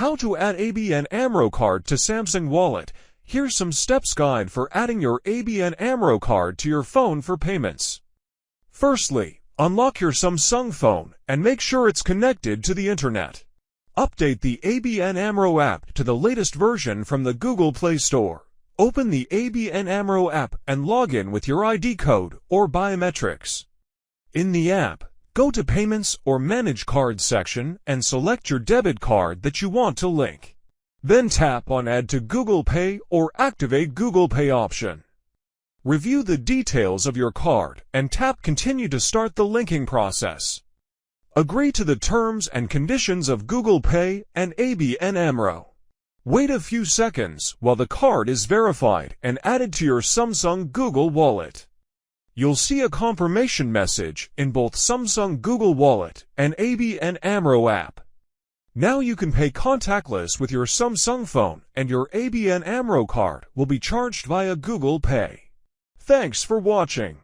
How to add ABN AMRO card to Samsung Wallet. Here's some steps guide for adding your ABN AMRO card to your phone for payments. Firstly, unlock your Samsung phone and make sure it's connected to the internet. Update the ABN AMRO app to the latest version from the Google Play Store. Open the ABN AMRO app and log in with your ID code or biometrics. In the app, go to Payments or Manage Cards section and select your debit card that you want to link. Then tap on Add to Google Pay or Activate Google Pay option. Review the details of your card and tap Continue to start the linking process. Agree to the terms and conditions of Google Pay and ABN AMRO. Wait a few seconds while the card is verified and added to your Samsung Google Wallet. You'll see a confirmation message in both Samsung Google Wallet and ABN AMRO app. Now you can pay contactless with your Samsung phone and your ABN AMRO card will be charged via Google Pay. Thanks for watching.